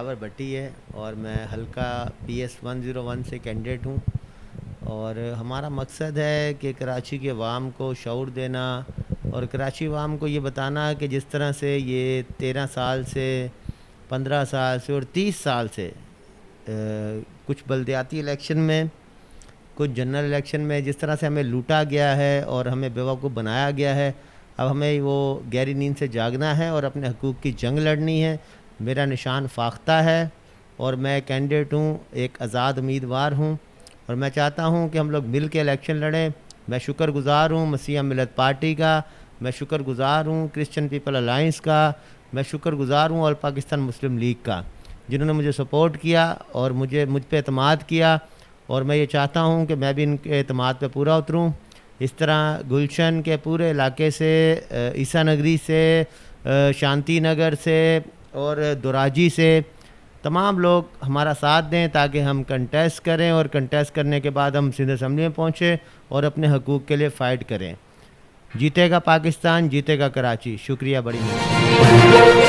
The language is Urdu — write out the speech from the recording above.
دلاور بھٹی ہے اور میں حلقہ PS 101 سے کینڈیڈیٹ ہوں، اور ہمارا مقصد ہے کہ کراچی کے عوام کو شعور دینا اور کراچی عوام کو یہ بتانا کہ جس طرح سے یہ 13 سال سے 15 سال سے اور 30 سال سے کچھ بلدیاتی الیکشن میں، کچھ جنرل الیکشن میں جس طرح سے ہمیں لوٹا گیا ہے اور ہمیں بیوقوف بنایا گیا ہے، اب ہمیں وہ گہری نیند سے جاگنا ہے اور اپنے حقوق کی جنگ لڑنی ہے۔ میرا نشان فاختہ ہے اور میں کینڈیڈیٹ ہوں، ایک آزاد امیدوار ہوں، اور میں چاہتا ہوں کہ ہم لوگ مل کے الیکشن لڑیں۔ میں شکر گزار ہوں مسیح ملت پارٹی کا، میں شکر گزار ہوں کرسچن پیپل الائنس کا، میں شکر گزار ہوں آل پاکستان مسلم لیگ کا، جنہوں نے مجھے سپورٹ کیا اور مجھ پہ اعتماد کیا، اور میں یہ چاہتا ہوں کہ میں بھی ان کے اعتماد پہ پورا اتروں۔ اس طرح گلشن کے پورے علاقے سے، عیسیٰ نگری سے، شانتی نگر سے اور دراجی سے تمام لوگ ہمارا ساتھ دیں تاکہ ہم کنٹیسٹ کریں، اور کنٹیسٹ کرنے کے بعد ہم سندھ اسمبلی میں پہنچیں اور اپنے حقوق کے لیے فائٹ کریں۔ جیتے گا پاکستان، جیتے گا کراچی۔ شکریہ، بڑی مہربانی۔